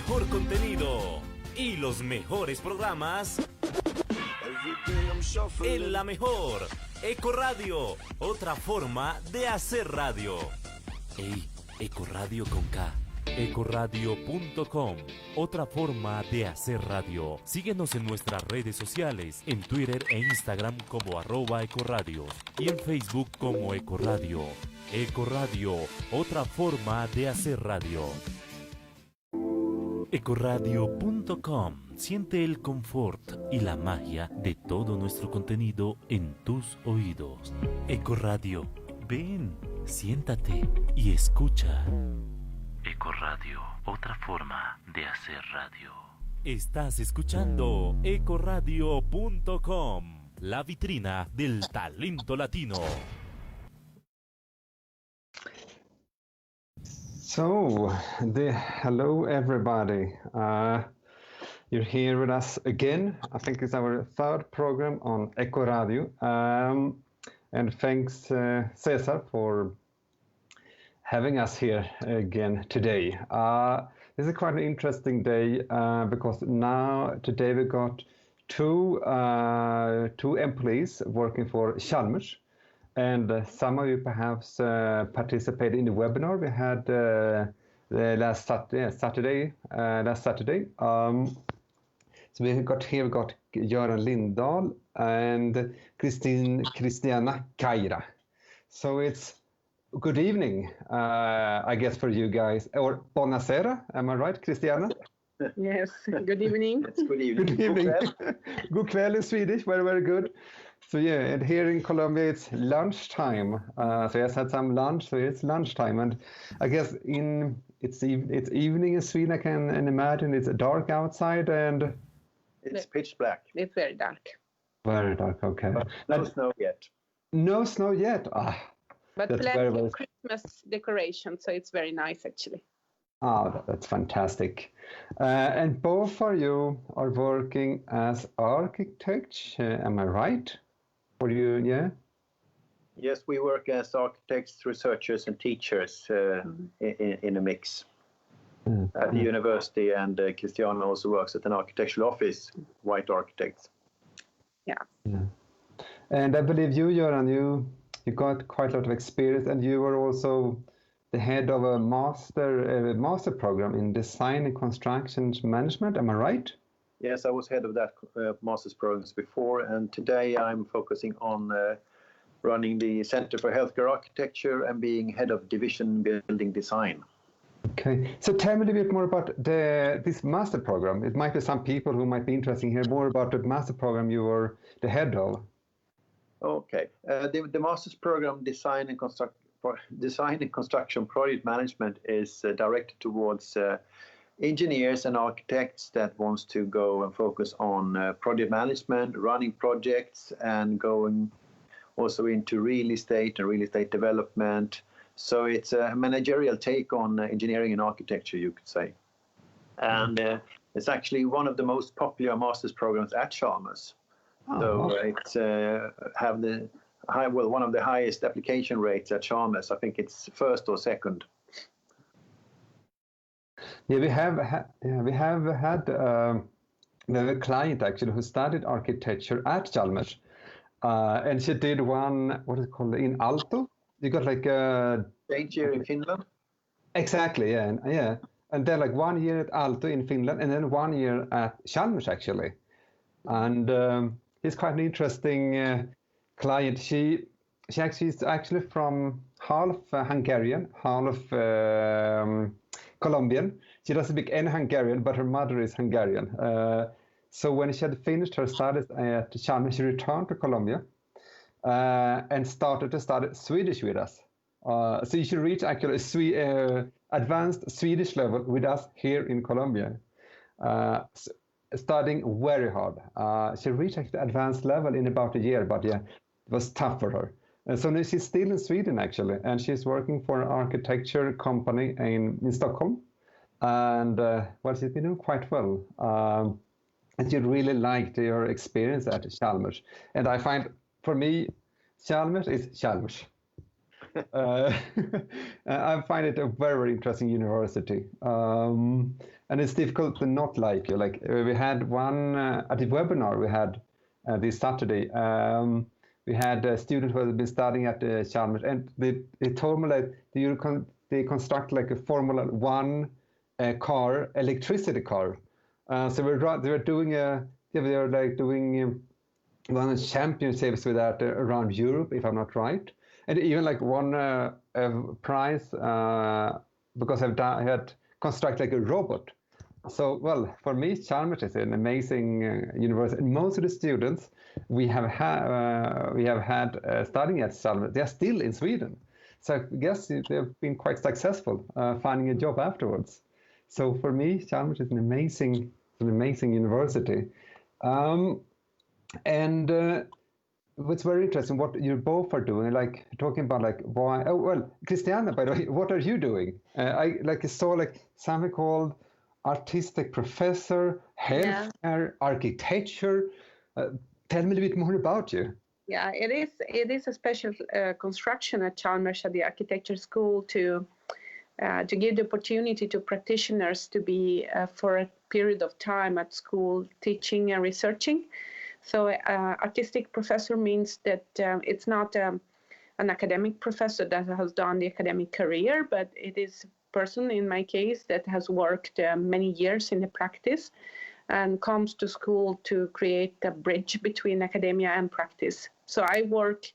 mejor contenido y los mejores programas en la mejor EkoRadio, otra forma de hacer radio. Ey, EkoRadio con K. EkoRadio.com, otra forma de hacer radio. Síguenos en nuestras redes sociales, en Twitter e Instagram como @EkoRadio y en Facebook como EkoRadio. EkoRadio, otra forma de hacer radio. EkoRadio.com, siente el confort y la magia de todo nuestro contenido en tus oídos. EkoRadio, ven, siéntate y escucha. EkoRadio, otra forma de hacer radio. Estás escuchando EkoRadio.com, la vitrina del talento latino. So, hello everybody. You're here with us again. I think it's our third program on EkoRadio. And thanks, Cesar, for having us here again today. This is quite an interesting day because today we got two employees working for Chalmers, and some of you perhaps participated in the webinar we had last Saturday. So we got Göran Lindahl and Cristiana Caira. So it's good evening, I guess, for you guys. Or buonasera, am I right, Cristiana? Yes, good evening. It's good evening. Good evening. God kväll in Swedish, very, very good. So yeah, and here in Colombia it's lunchtime. So I just had some lunch, so it's lunchtime. And I guess it's evening in Sweden, I can imagine. It's dark outside and... It's pitch black. It's very dark. Very dark, okay. But no snow yet. No snow yet? But that's plenty very, of Christmas decoration, so it's very nice actually. That's fantastic. And both of you are working as architects, am I right? Or you, yeah? Yes, we work as architects, researchers, and teachers in a mix at the university. And Cristiana also works at an architectural office, White Architects. Yeah. And I believe you, Göran, you got quite a lot of experience, and you were also the head of a master program in design and construction management. Am I right? Yes, I was head of that master's programs before, and today I'm focusing on running the Center for Healthcare Architecture and being head of division building design. Okay, so tell me a little bit more about this master program. It might be some people who might be interested in hearing more about the master program you were the head of. Okay, the master's program design and construction project management is directed towards engineers and architects that wants to go and focus on project management, running projects, and going also into real estate and real estate development. So it's a managerial take on engineering and architecture, you could say. And it's actually one of the most popular master's programs at Chalmers. So it's one of the highest application rates at Chalmers. I think it's first or second. Yeah, we have had a client actually who studied architecture at Chalmers, and she did one, what is it called, in Aalto. You got like a stage year in Finland. Exactly, yeah, and then like 1 year at Aalto in Finland, and then 1 year at Chalmers actually, and he's quite an interesting client. She is actually from half Hungarian, half Colombian. She doesn't speak any Hungarian, but her mother is Hungarian. So when she had finished her studies at Chalmers, she returned to Colombia and started to study Swedish with us. So you should reach actually advanced Swedish level with us here in Colombia. Studying very hard. She reached actually advanced level in about a year, but yeah, it was tough for her. And so now she's still in Sweden actually, and she's working for an architecture company in Stockholm. And well, she's been doing quite well. And she really liked her experience at Chalmers. And I find, for me, Chalmers is Chalmers. I find it a very, very interesting university. And it's difficult to not like you. Like we had one at the webinar we had this Saturday. We had a student who had been studying at Chalmers, and they told me like they construct like a Formula One car, electricity car. So they were doing one of the championships with that around Europe, if I'm not right, and even like won a prize because I've had construct like a robot. So, well, for me, Chalmers is an amazing university. And most of the students we have had studying at Chalmers, they are still in Sweden. So I guess they've been quite successful finding a job afterwards. So for me, Chalmers is an amazing university. And what's very interesting, what you both are doing, like talking about like why. Oh well, Cristiana, by the way, what are you doing? I saw like something called artistic professor, healthcare, architecture. Tell me a little bit more about you. Yeah, it is a special construction at Chalmers at the architecture school to give the opportunity to practitioners to be for a period of time at school teaching and researching. So artistic professor means that it's not an academic professor that has done the academic career, but it is a person, in my case, that has worked many years in the practice and comes to school to create a bridge between academia and practice. So I work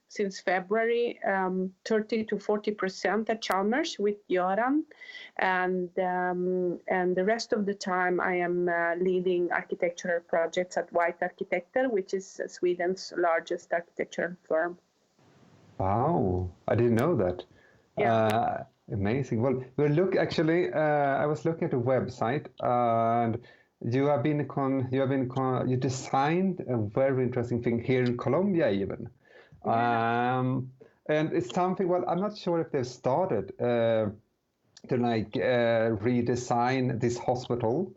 since February 30 to 40% at Chalmers with Göran, and the rest of the time I am leading architectural projects at White Arkitekter, which is Sweden's largest architectural firm. Wow, I didn't know that. Yeah. Amazing. Well, I was looking at the website, and you designed a very interesting thing here in Colombia even. Yeah. And it's something, well, I'm not sure if they've started to redesign this hospital,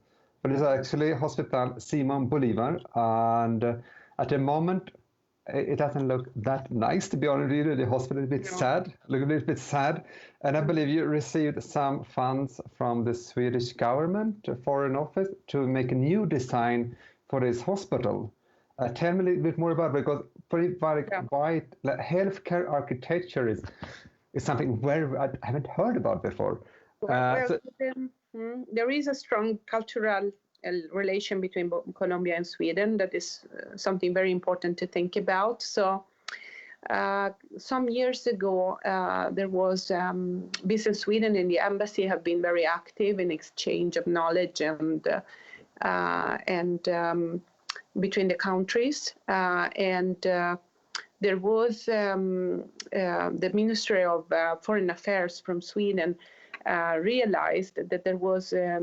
but it's actually Hospital Simon Bolivar. And at the moment, it doesn't look that nice, to be honest with you. The hospital is a bit sad, look a little bit sad. And I believe you received some funds from the Swedish government, Foreign Office, to make a new design for this hospital. Tell me a little bit more about it, because healthcare architecture is something I haven't heard about before. There is a strong cultural relation between Colombia and Sweden that is something very important to think about. So some years ago, there was Business Sweden and the embassy have been very active in exchange of knowledge and between the countries, and there was the Ministry of Foreign Affairs from Sweden realized that there was a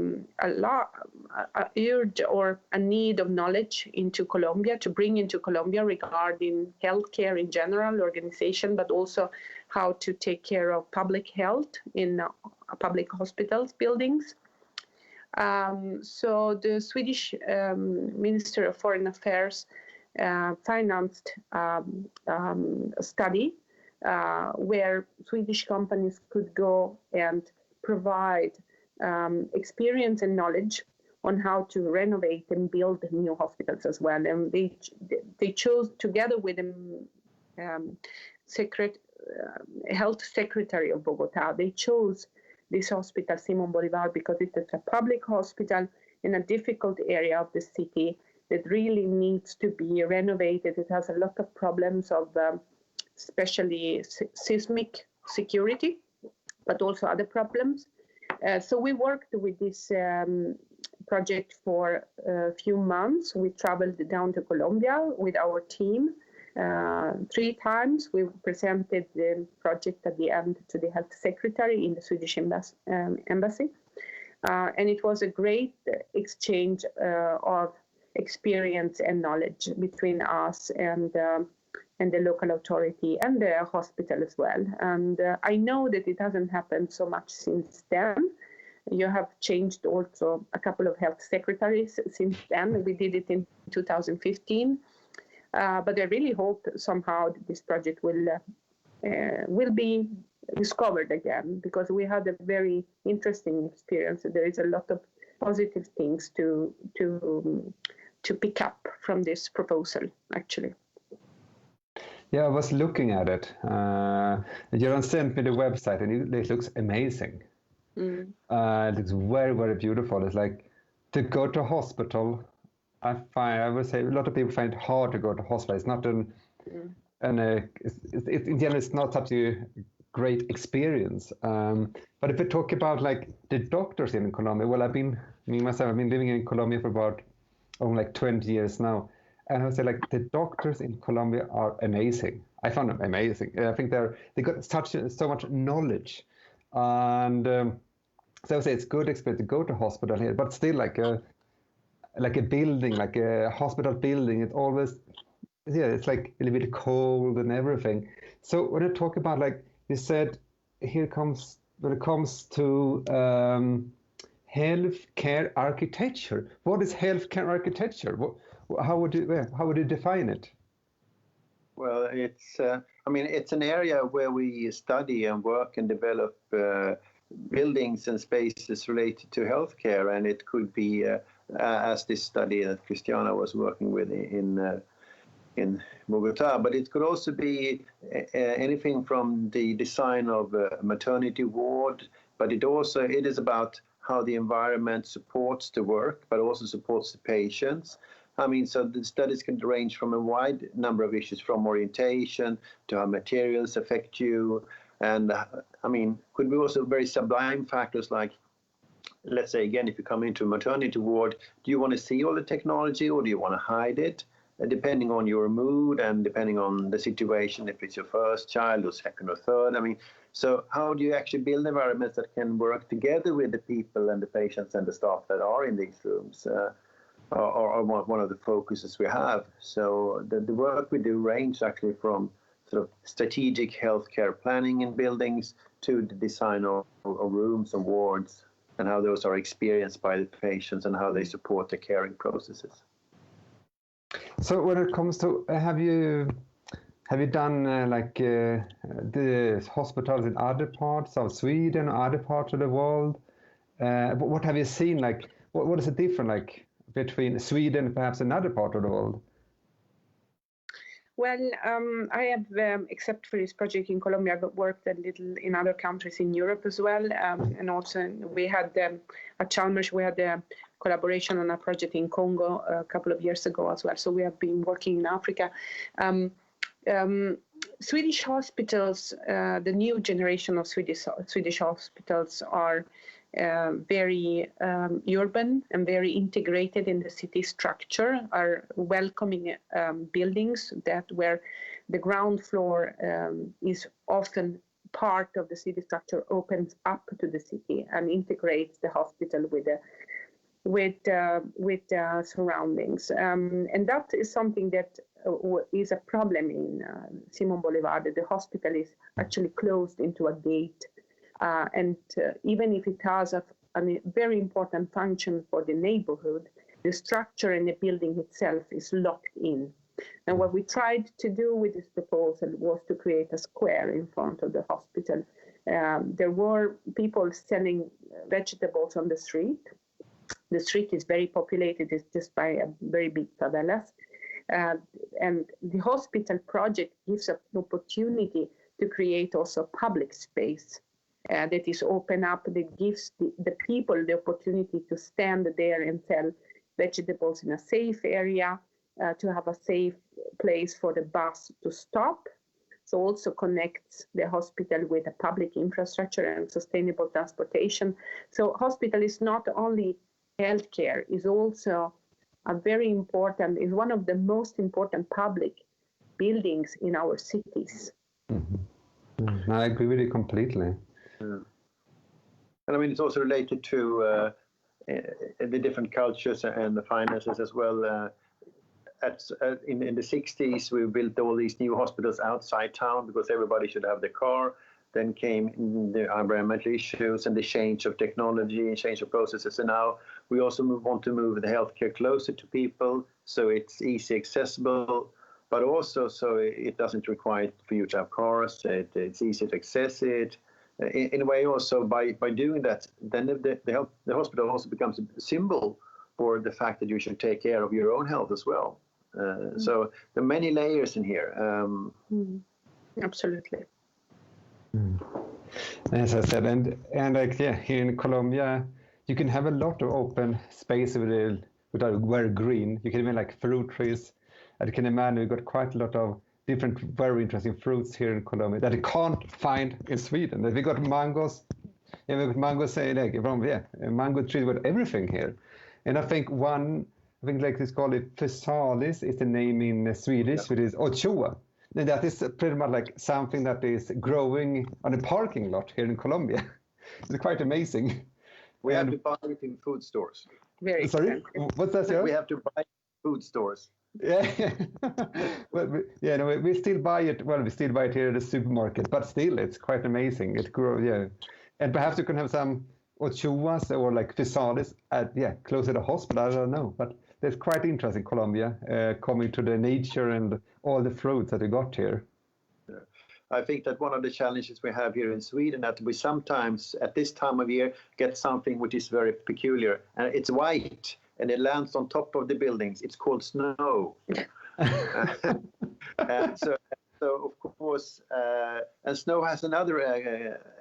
urge or a need of knowledge into Colombia, to bring into Colombia regarding healthcare in general, organization, but also how to take care of public health in public hospitals buildings. So the Swedish Minister of Foreign Affairs financed a study where Swedish companies could go and provide experience and knowledge on how to renovate and build new hospitals as well. And they chose, together with the health secretary of Bogota, they chose this Hospital Simón Bolivar because it is a public hospital in a difficult area of the city that really needs to be renovated. It has a lot of problems of especially seismic security, but also other problems. So we worked with this project for a few months. We traveled down to Colombia with our team 3 times. We presented the project at the end to the health secretary in the Swedish embassy. And it was a great exchange of experience and knowledge between us and the local authority and the hospital as well. And I know that it hasn't happened so much since then. You have changed also a couple of health secretaries since then. We did it in 2015. But I really hope somehow this project will will be discovered again, because we had a very interesting experience. There is a lot of positive things to pick up from this proposal, actually. Yeah, I was looking at it. Göran sent me the website, and it looks amazing. It looks very, very beautiful. It's like to go to hospital. I would say a lot of people find it hard to go to hospital. It's not in general, it's not such a great experience. But if we talk about like the doctors in Colombia, well, I've been living in Colombia for about like 20 years now. And I would say like the doctors in Colombia are amazing. I found them amazing. I think they got so much knowledge, and so I would say it's good experience to go to hospital here. But still, like a building, like a hospital building, it's always it's like a little bit cold and everything. So when I talk about, like you said, when it comes to healthcare architecture, what is healthcare architecture? How would you define it? Well, it's it's an area where we study and work and develop buildings and spaces related to healthcare, and it could be as this study that Cristiana was working with in Bogota, but it could also be anything from the design of a maternity ward, but it is about how the environment supports the work, but also supports the patients. So the studies can range from a wide number of issues, from orientation to how materials affect you. And could be also very sublime factors like, let's say, again, if you come into a maternity ward, do you want to see all the technology or do you want to hide it? Depending on your mood and depending on the situation, if it's your first child or second or third. So how do you actually build environments that can work together with the people and the patients and the staff that are in these rooms? Or one of the focuses we have. So the work we do range actually from sort of strategic healthcare planning in buildings to the design of rooms and wards, and how those are experienced by the patients and how they support the caring processes. So when it comes to, have you done the hospitals in other parts of Sweden, other parts of the world? What have you seen? Like, what is the difference between Sweden and perhaps another part of the world? Well, I have, except for this project in Colombia, but worked a little in other countries in Europe as well. And also we had, at Chalmers, we had a collaboration on a project in Congo a couple of years ago as well. So we have been working in Africa. Swedish hospitals, the new generation of Swedish hospitals are very urban and very integrated in the city structure, are welcoming buildings where the ground floor is often part of the city structure, opens up to the city and integrates the hospital with the surroundings. And that is something that is a problem in Simon Bolivar, that the hospital is actually closed into a gate. And even if it has a very important function for the neighborhood, the structure and the building itself is locked in. And what we tried to do with this proposal was to create a square in front of the hospital. There were people selling vegetables on the street. The street is very populated, it's just by a very big favelas. And the hospital project gives an opportunity to create also public space that is open up, that gives the people the opportunity to stand there and sell vegetables in a safe area, to have a safe place for the bus to stop. So also connects the hospital with a public infrastructure and sustainable transportation. So hospital is not only healthcare, is also a very important, is one of the most important public buildings in our cities. Mm-hmm. I agree with you completely. Yeah. And it's also related to the different cultures and the finances as well. In the 60s, we built all these new hospitals outside town because everybody should have their car. Then came the environmental issues and the change of technology and change of processes. And now we also want to move the healthcare closer to people, so it's easy accessible. but also so it doesn't require for you to have cars. It's easy to access it. In a way, also by doing that, then the hospital also becomes a symbol for the fact that you should take care of your own health as well. So there are many layers in here. Absolutely. As I said, and like here in Colombia, you can have a lot of open space with very green. You can even like fruit trees. I can imagine we got quite a lot of different very interesting fruits here in Colombia that you can't find in Sweden. We got mangoes. Yeah, we got mangoes mango trees with everything here. And I think like it's called it physalis is the name in Swedish, which is ochoa. And that is pretty much like something that is growing on a parking lot here in Colombia. It's quite amazing. We have to buy it in food stores. Very Sorry? What's that, sir? We have to buy food stores. Yeah. We still buy it. Well, we still buy it here at the supermarket, but still, it's quite amazing. It grows, yeah. And perhaps you can have some ochoas or like physalis close to the hospital. I don't know, but it's quite interesting, Colombia, coming to the nature and all the fruits that we got here. I think that one of the challenges we have here in Sweden that we sometimes at this time of year get something which is very peculiar, and it's white and it lands on top of the buildings. It's called snow. So of course, and snow has another,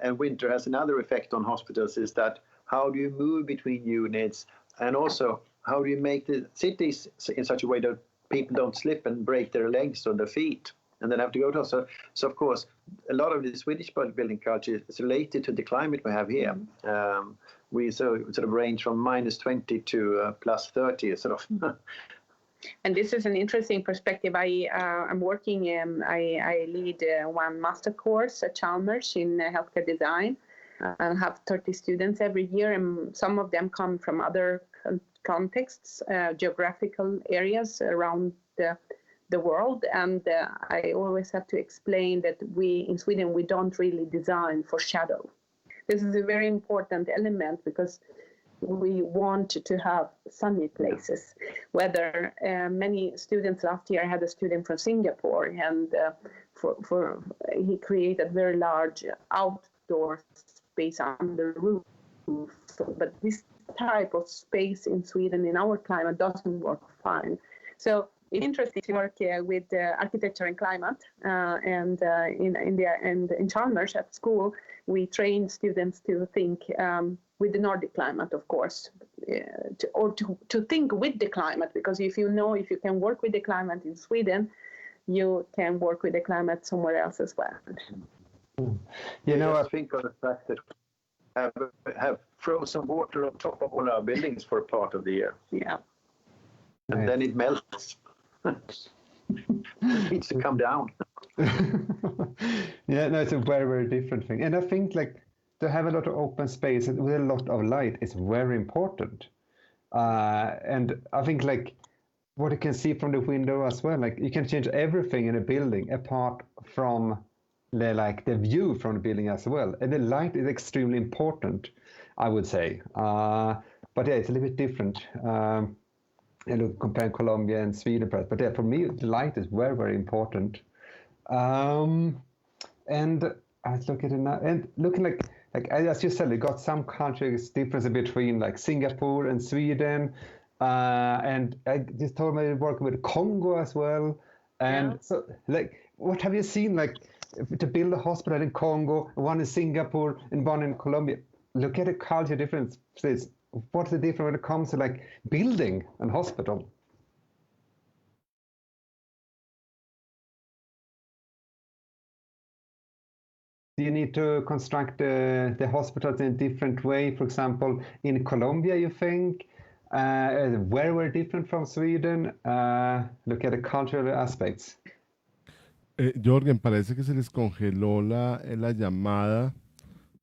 and winter has another effect on hospitals, is that how do you move between units, and also how do you make the cities in such a way that people don't slip and break their legs or their feet and then have to go to hospital. So of course, a lot of the Swedish building culture is related to the climate we have here. We sort of range from -20 to +30, sort of. And this is an interesting perspective. I'm working, I lead one master course at Chalmers in healthcare design. I have 30 students every year, and some of them come from other contexts, geographical areas around the world. And I always have to explain that in Sweden, we don't really design for shadow. This is a very important element because we want to have sunny places. Whether many students last year, I had a student from Singapore, and he created very large outdoor space under the roof. But this type of space in Sweden in our climate doesn't work fine. So it's interesting to work with architecture and climate, and in Chalmers at school, we train students to think with the Nordic climate, of course, to think with the climate, because if you can work with the climate in Sweden, you can work with the climate somewhere else as well. I think of the fact that have frozen water on top of all our buildings for a part of the year. Yeah. And then it melts. It needs to come down. It's a very, very different thing. And I think like to have a lot of open space with a lot of light is very important. And I think like what you can see from the window as well, like you can change everything in a building apart from the view from the building as well. And the light is extremely important, I would say. But it's a little bit different. Comparing Colombia and Sweden, perhaps. But for me, the light is very, very important. And I was looking at it now, and looking like as you said, we got some countries difference between like Singapore and Sweden. And I just told me working with Congo as well. And so, like, what have you seen, like, to build a hospital in Congo, one in Singapore, and one in Colombia? Look at the culture differences. What's the difference when it comes to like building a hospital? Do you need to construct the hospitals in a different way? For example, in Colombia, you think? Very different from Sweden? Look at the cultural aspects. Göran, parece que se les congeló la llamada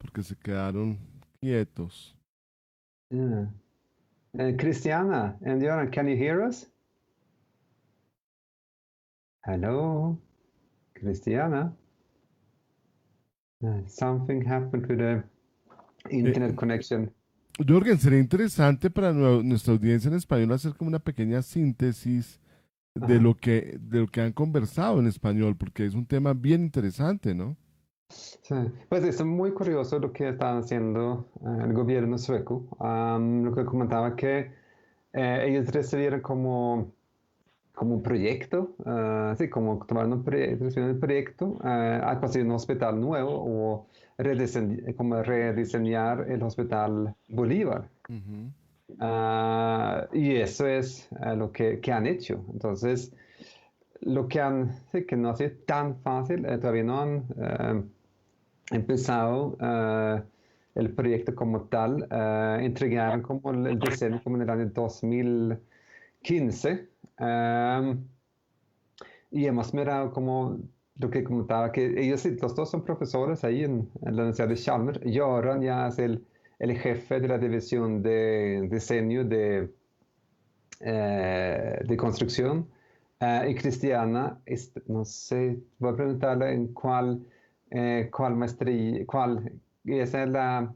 porque se quedaron quietos. Yeah. Cristiana and Göran, can you hear us? Hello, Cristiana. Something happened with the internet connection. Göran, sería interesante para nuestra audiencia en español hacer como una pequeña síntesis de lo que han conversado en español, porque es un tema bien interesante, ¿no? Sí, pues es muy curioso lo que está haciendo el gobierno sueco. Lo que comentaba que ellos recibieron como un proyecto, sí, como tomaron recibieron un proyecto a construir un hospital nuevo o como rediseñar el Hospital Bolívar. Ujú. Y eso es lo que han hecho. Entonces, sí, que no ha sido tan fácil, todavía no han empezado el proyecto como tal, entregaron como el diseño como en el año 2015 y hemos mirado como lo que comentaba, que ellos los dos son profesores ahí en la Universidad de Chalmers. Göran ya es el jefe de la división de diseño de construcción. Y Cristiana, no sé, voy a preguntarle en cuál maestría, esa es la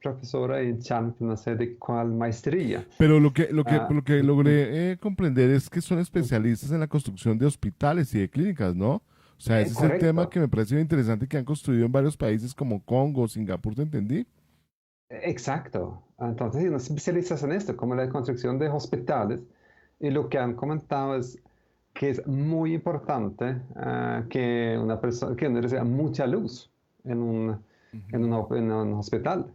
profesora en Chalmers, no sé de cuál maestría. Pero Ah, lo que logré comprender es que son especialistas en la construcción de hospitales y de clínicas, ¿no? O sea, ese es el tema correcto, que me parece bien interesante que han construido en varios países como Congo, Singapur, ¿te entendí? exacto. Entonces, nos especializas en esto, como la construcción de hospitales. Y lo que han comentado es que es muy importante que una persona, que uno reciba mucha luz en Ujú. en un hospital.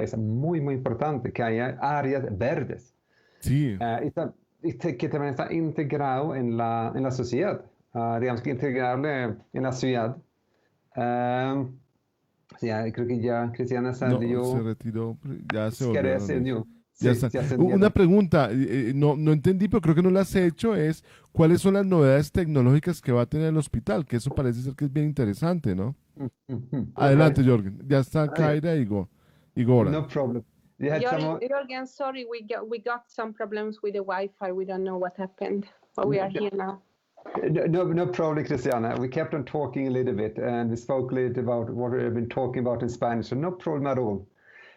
Es muy, muy importante que haya áreas verdes Sí, que también está integrado en la sociedad. Digamos que integrarle en la ciudad. Ah, sí, creo que ya Cristiana no, se salió. retiró, pero ya se Si volvió a querés, reunir. Ya sí, está. ya se Una unieron. pregunta, no entendí, pero creo que no la has hecho, es ¿cuáles son las novedades tecnológicas que va a tener el hospital? Que eso parece ser que es bien interesante, ¿no? Okay, Adelante, Jorgen. Ya está Caira y no Göran. problem. You had some. Jörgen, sorry, we got some problems with the Wi-Fi. We don't know what happened, but we are here now. No problem, Cristiana. We kept on talking a little bit and we spoke a little bit about what we've been talking about in Spanish, so no problem at all.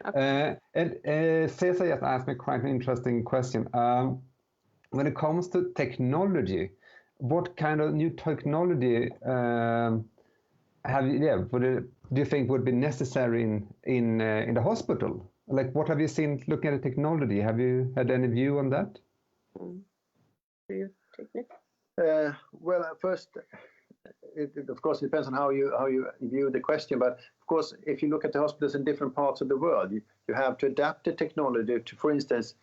Okay. And Cesar just asked me quite an interesting question. When it comes to technology, what kind of new technology do you think would be necessary in the hospital? Like, what have you seen looking at the technology? Have you had any view on that? Do you take it? Well, first, it of course depends on how you view the question. But of course, if you look at the hospitals in different parts of the world, you have to adapt the technology to, for instance,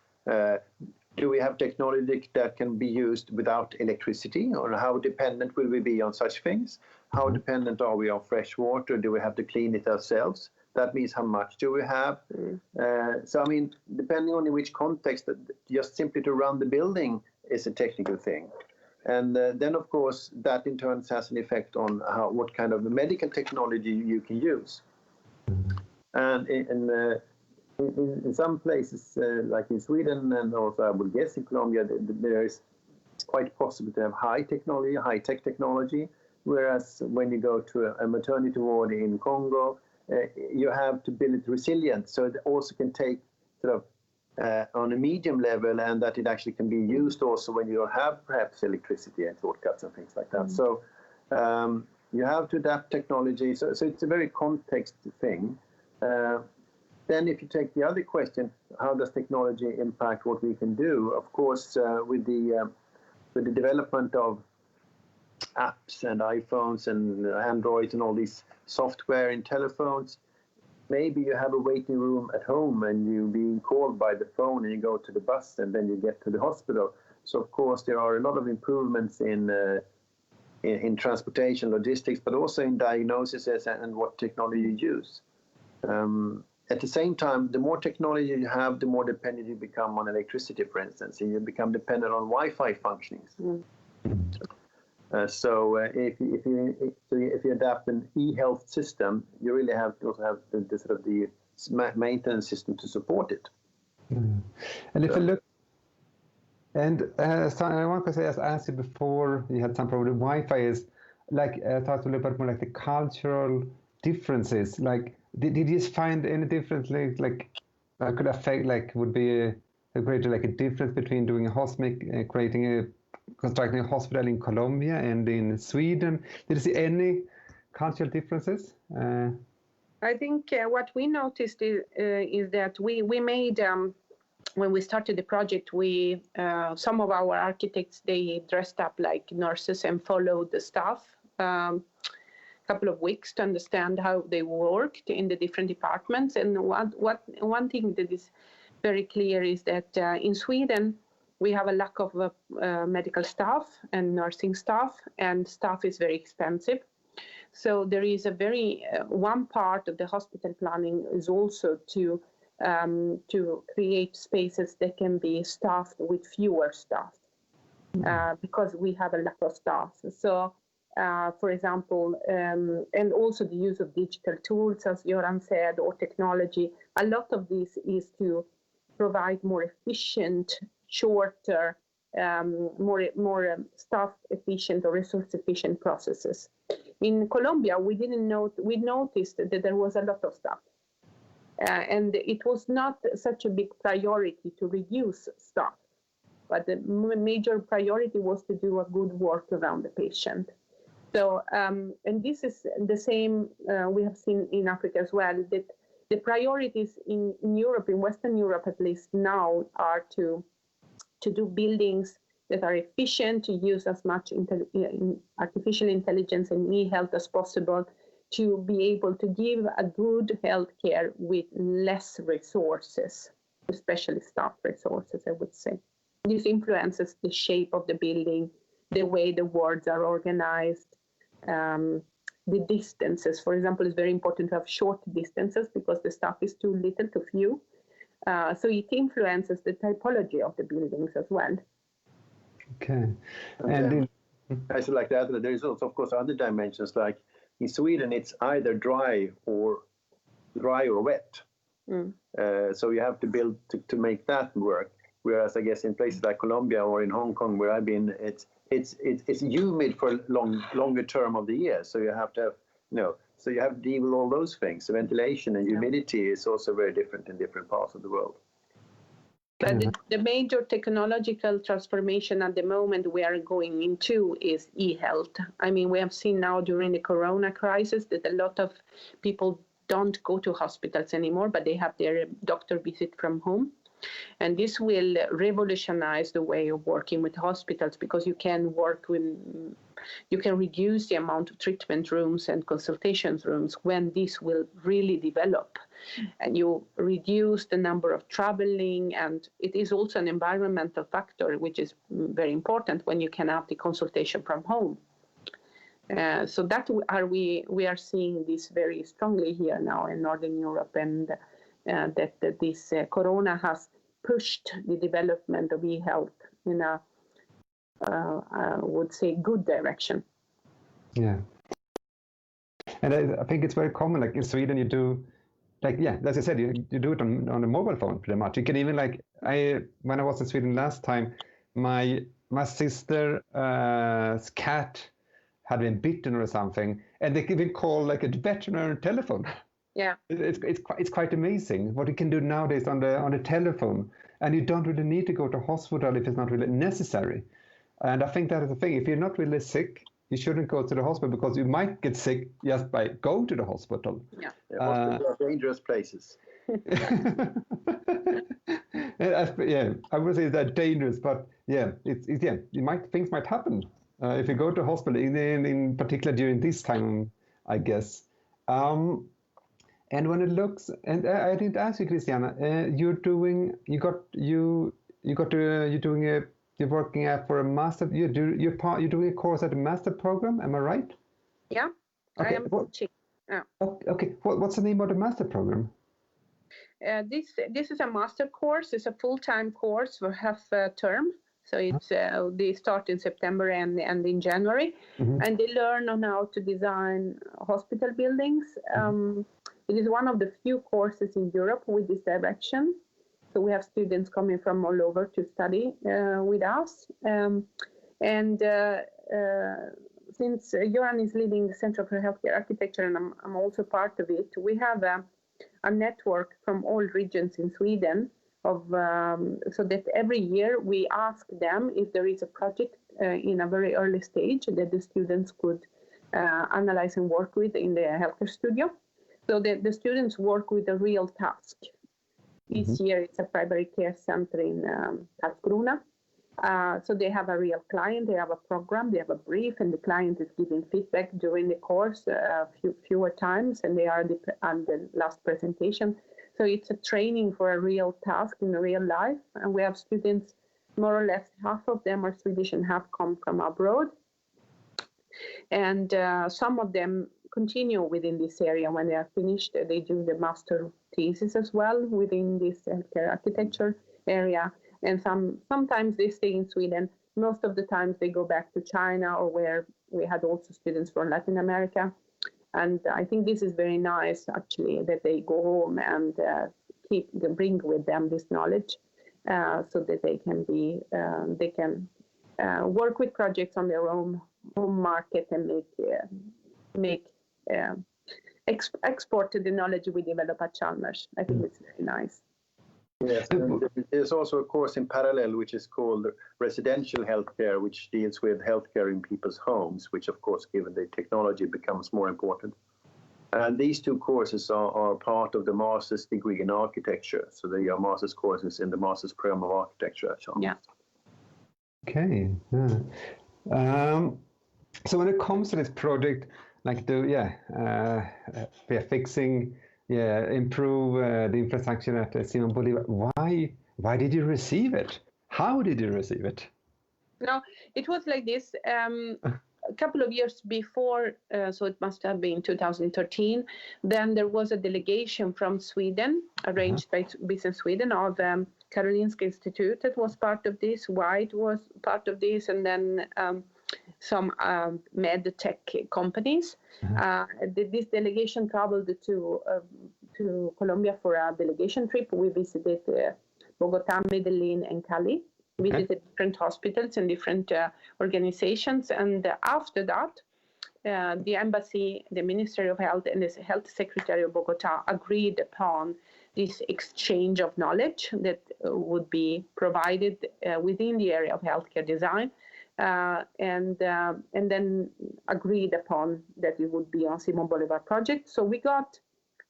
do we have technology that can be used without electricity, or how dependent will we be on such things? How dependent are we on fresh water? Do we have to clean it ourselves? That means how much do we have? So I mean, depending on in which context, just simply to run the building is a technical thing. And then, of course, that in turn has an effect on what kind of medical technology you can use. And in some places, like in Sweden and also I would guess in Colombia, there is quite possible to have high-tech technology. Whereas when you go to a maternity ward in Congo, you have to build it resilient, so it also can take sort of on a medium level, and that it actually can be used also when you don't have perhaps electricity and shortcuts and things like that. So you have to adapt technology. So it's a very context thing. Then if you take the other question, how does technology impact what we can do? Of course, with the development of apps and iPhones and Androids and all these software in telephones, maybe you have a waiting room at home and you're being called by the phone and you go to the bus and then you get to the hospital. So of course there are a lot of improvements in transportation logistics, but also in diagnosis and what technology you use. At the same time, the more technology you have, the more dependent you become on electricity, for instance, and you become dependent on Wi-Fi functionings. So if you adapt an e-health system, you really have to also have the sort of the maintenance system to support it. And if you look, and so one question I asked you before, you had some problem with Wi-Fi, is like talk a little bit more like the cultural differences. Like, did you find any difference, like could affect, like would be a greater like a difference between doing a hospital, creating a constructing a hospital in Colombia and in Sweden. Did you see any cultural differences? I think what we noticed is that we made, when we started the project, some of our architects, they dressed up like nurses and followed the staff a couple of weeks to understand how they worked in the different departments. And one thing that is very clear is that in Sweden, we have a lack of medical staff and nursing staff, and staff is very expensive. So there is a very, one part of the hospital planning is also to create spaces that can be staffed with fewer staff, because we have a lack of staff. So, for example, and also the use of digital tools, as Göran said, or technology. A lot of this is to provide more efficient, shorter, more staff efficient or resource efficient processes. In Colombia, we noticed that there was a lot of staff. And it was not such a big priority to reduce staff, but the major priority was to do a good work around the patient. So, and this is the same we have seen in Africa as well, that the priorities in Europe, in Western Europe at least now, are to do buildings that are efficient, to use as much artificial intelligence and e-health as possible, to be able to give a good healthcare with less resources, especially staff resources, I would say. This influences the shape of the building, the way the wards are organized, the distances. For example, it's very important to have short distances because the staff is too little, too few. So it influences the typology of the buildings as well. Okay. And I should like to add that there is also, of course, other dimensions. Like in Sweden, it's either dry or wet. So you have to build to make that work. Whereas I guess in places like Colombia or in Hong Kong, where I've been, it's humid for longer term of the year. So you have to have, so you have to deal with all those things. So ventilation and humidity is also very different in different parts of the world. But the major technological transformation at the moment we are going into is e-health. I mean, we have seen now during the corona crisis that a lot of people don't go to hospitals anymore, but they have their doctor visit from home. And this will revolutionize the way of working with hospitals, because you can reduce the amount of treatment rooms and consultations rooms when this will really develop. And you reduce the number of traveling, and it is also an environmental factor, which is very important when you can have the consultation from home. So that we are seeing this very strongly here now in Northern Europe, and that this corona has pushed the development of e-health in a, I would say, good direction. Yeah. And I think it's very common, like in Sweden, you do, like, yeah, as I said, you do it on a mobile phone pretty much. You can even, like, when I was in Sweden last time, my sister's cat had been bitten or something, and they even call like a veterinary telephone. Yeah, it's quite amazing what you can do nowadays on the telephone, and you don't really need to go to hospital if it's not really necessary. And I think that is the thing. If you're not really sick, you shouldn't go to the hospital, because you might get sick just by going to the hospital. Yeah, hospitals are dangerous places. Yeah, I would say they're dangerous, but yeah, things might happen if you go to hospital, in particular during this time, I guess. And when it looks, and I didn't ask you, Cristiana, you're working for a master. You're doing a course at a master program. Am I right? Yeah, okay. I am teaching. Yeah. Okay. What's the name of the master program? This is a master course. It's a full-time course for half term. So it's they start in September and in January, and they learn on how to design hospital buildings. It is one of the few courses in Europe with this direction. So we have students coming from all over to study with us. Since Göran is leading the Center for Healthcare Architecture, and I'm also part of it, we have a network from all regions in Sweden so that every year we ask them if there is a project in a very early stage that the students could analyze and work with in the healthcare studio. So the students work with a real task. Each year it's a primary care center in Karlskrona. So they have a real client, they have a program, they have a brief, and the client is giving feedback during the course fewer times, and they are on the last presentation. So it's a training for a real task in real life. And we have students, more or less half of them are Swedish and half come from abroad. And some of them continue within this area. When they are finished, they do the master thesis as well within this healthcare architecture area. And sometimes they stay in Sweden. Most of the times they go back to China, or where we had also students from Latin America. And I think this is very nice, actually, that they go home and bring with them this knowledge, so that they can work with projects on their own home market and export the knowledge we develop at Chalmers. I think it's very nice. Yes, and there's also a course in parallel which is called residential healthcare, which deals with healthcare in people's homes, which of course, given the technology, becomes more important. And these two courses are part of the master's degree in architecture. So they are master's courses in the master's program of architecture at Chalmers. Yeah. Okay. Yeah. So when it comes to this project, like improve the infrastructure at Simón Bolivar, why did you receive it? How did you receive it? No, it was like this. A couple of years before, so it must have been 2013, then there was a delegation from Sweden, arranged by Business Sweden, of Karolinska Institute that was part of this, White was part of this, and then some med tech companies. This delegation traveled to Colombia for a delegation trip. We visited Bogota, Medellin, and Cali. We visited different hospitals and different organizations. And after that, the embassy, the Ministry of Health, and the Health Secretary of Bogota agreed upon this exchange of knowledge that would be provided within the area of healthcare design. And then agreed upon that it would be on Simón Bolivar project. So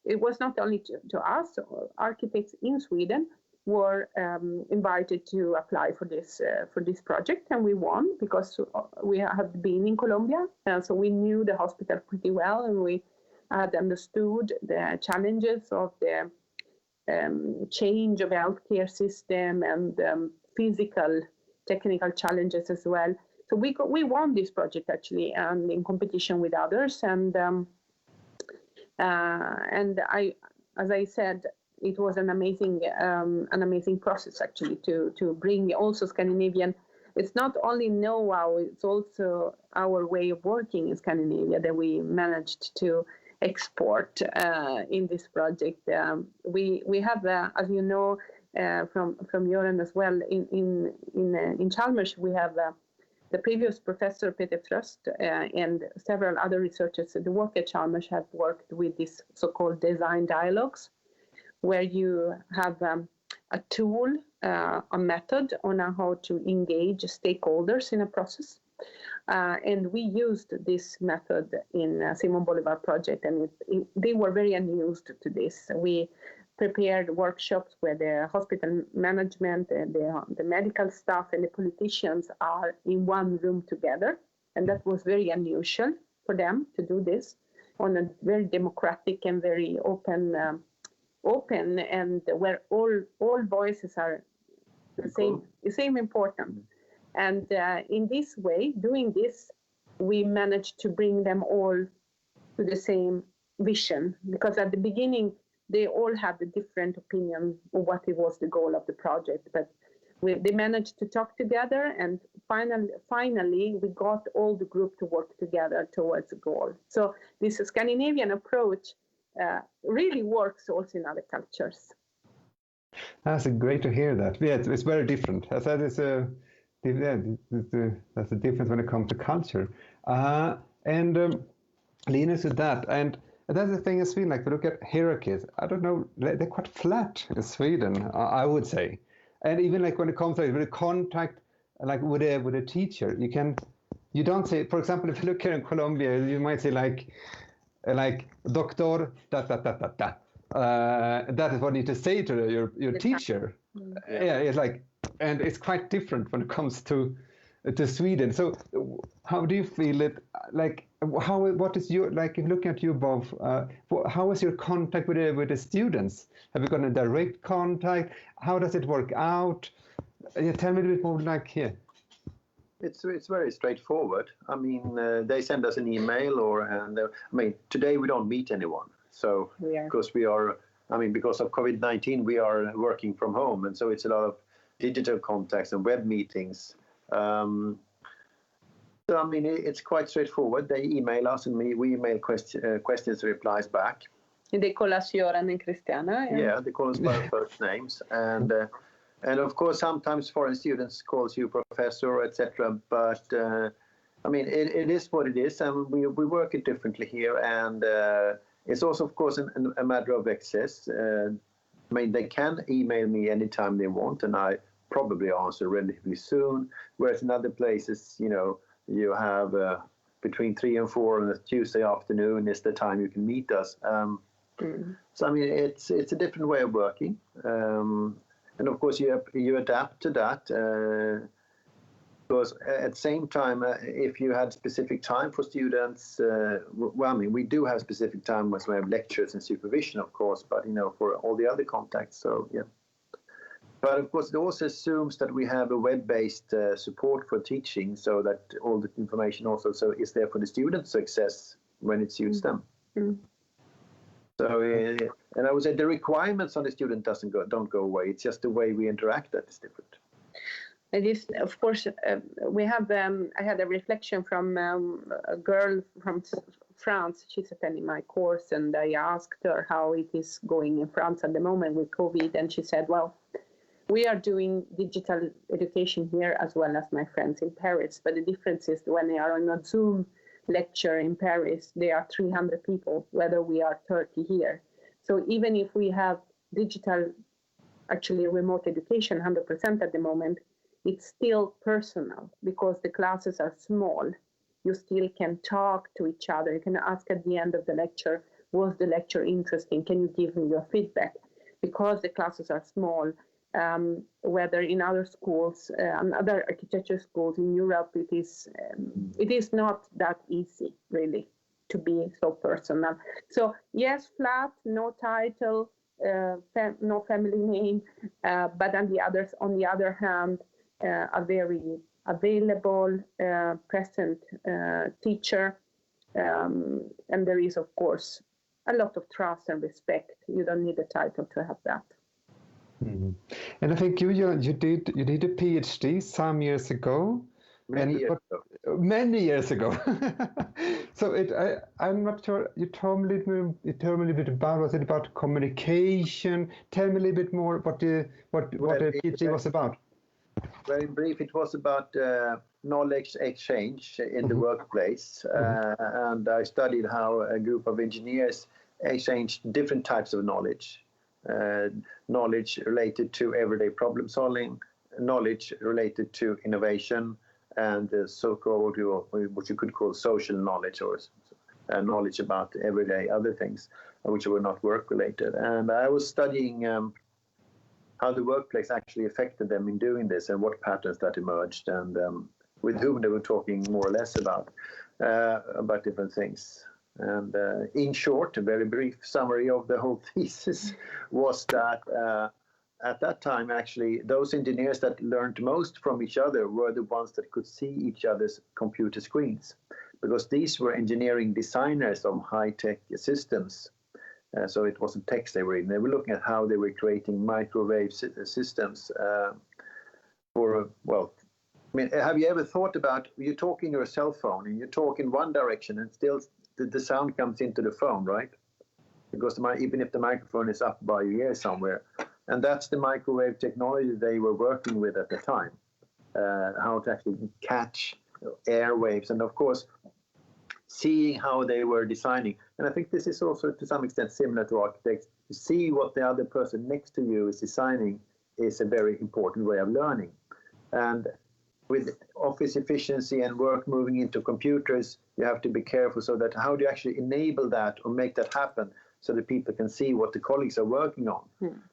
it was not only to us, architects in Sweden were invited to apply for this project, and we won because we had been in Colombia, so we knew the hospital pretty well, and we had understood the challenges of the change of healthcare system and physical technical challenges as well. So we won this project actually, and in competition with others. And I, as I said, it was an amazing process actually to bring also Scandinavian. It's not only know-how; it's also our way of working in Scandinavia that we managed to export in this project. We have, as you know, from Göran as well, in Chalmers we have the previous professor Peter Fröst and several other researchers at the work at Chalmers have worked with these so-called design dialogues, where you have a tool, a method on how to engage stakeholders in a process. And we used this method in Simón Bolivar project, and they were very unused to this. We prepared workshops where the hospital management and the medical staff and the politicians are in one room together. And that was very unusual for them to do this on a very democratic and very open and where all voices are the same important. And in this way, doing this, we managed to bring them all to the same vision, because at the beginning, they all had a different opinion of what it was the goal of the project, but they managed to talk together, and finally we got all the group to work together towards a goal. So this Scandinavian approach really works also in other cultures. That's great to hear that. Yeah, it's very different. I said that's a difference when it comes to culture. And Linus, with that, and that's the thing in Sweden. Like, if you look at hierarchies, I don't know, they're quite flat in Sweden, I would say. And even like when it comes to like, with a contact, like with a teacher, you don't say, for example, if you look here in Colombia, you might say like doctor, da, da, da, da, da. That is what you need to say to your teacher. Yeah, it's like, and it's quite different when it comes to Sweden. So how do you feel it? Like, what is your, like, if looking at you, Bob, how is your contact with the students? Have you got a direct contact? How does it work out? Tell me a bit more, like, here. It's very straightforward. I mean, they send us an email today we don't meet anyone. So because because of COVID-19, we are working from home. And so it's a lot of digital contacts and web meetings. So, I mean, it's quite straightforward. They email us and we email questions, replies back. They call us Göran and Cristiana. Yeah, they call us by our first names. And of course, sometimes foreign students calls you professor, etc. But I mean, it is what it is, and we work it differently here. And it's also, of course, a matter of access. I mean, they can email me anytime they want, and I probably answer relatively soon. Whereas in other places, you have between 3 and 4 on a Tuesday afternoon is the time you can meet us. So I mean, it's a different way of working. And of course, you adapt to that. Because at the same time, if you had specific time for students, we do have specific time when we have lectures and supervision, of course, but for all the other contacts, so yeah. But of course, it also assumes that we have a web-based support for teaching, so that all the information also is there for the students to access when it suits them. So, and I would say the requirements on the student don't go away. It's just the way we interact that is different. It is, of course, we have. I had a reflection from a girl from France. She's attending my course, and I asked her how it is going in France at the moment with COVID, and she said, "Well, we are doing digital education here as well as my friends in Paris, but the difference is when they are on a Zoom lecture in Paris, there are 300 people, whether we are 30 here. So even if we have digital, actually remote education 100% at the moment, it's still personal because the classes are small. You still can talk to each other. You can ask at the end of the lecture, was the lecture interesting? Can you give me your feedback? Because the classes are small, whether in other schools, other architecture schools in Europe, it is not that easy, really, to be so personal. So yes, flat, no title, no family name, but on the other hand, a very available, present teacher, and there is, of course, a lot of trust and respect. You don't need a title to have that. Mm-hmm. And I think you did a PhD some years ago. Many years ago. So I'm not sure. You told me a little bit about. Was it about communication? Tell me a little bit more what the PhD was about. Very brief. It was about knowledge exchange in the workplace, and I studied how a group of engineers exchanged different types of knowledge. Knowledge related to everyday problem solving, knowledge related to innovation, and so-called what you could call social knowledge, or knowledge about everyday other things which were not work related. And I was studying how the workplace actually affected them in doing this and what patterns that emerged, and with whom they were talking more or less about different things. And in short, a very brief summary of the whole thesis was that at that time, actually, those engineers that learned most from each other were the ones that could see each other's computer screens, because these were engineering designers of high-tech systems. So it wasn't text they were reading. They were looking at how they were creating microwave systems have you ever thought about, you're talking your cell phone and you talk in one direction and still the sound comes into the phone, right? Because even if the microphone is up by your ear somewhere. And that's the microwave technology they were working with at the time, how to actually catch airwaves. And of course, seeing how they were designing. And I think this is also to some extent similar to architects. To see what the other person next to you is designing is a very important way of learning. And with office efficiency and work moving into computers, you have to be careful so that how do you actually enable that or make that happen so that people can see what the colleagues are working on.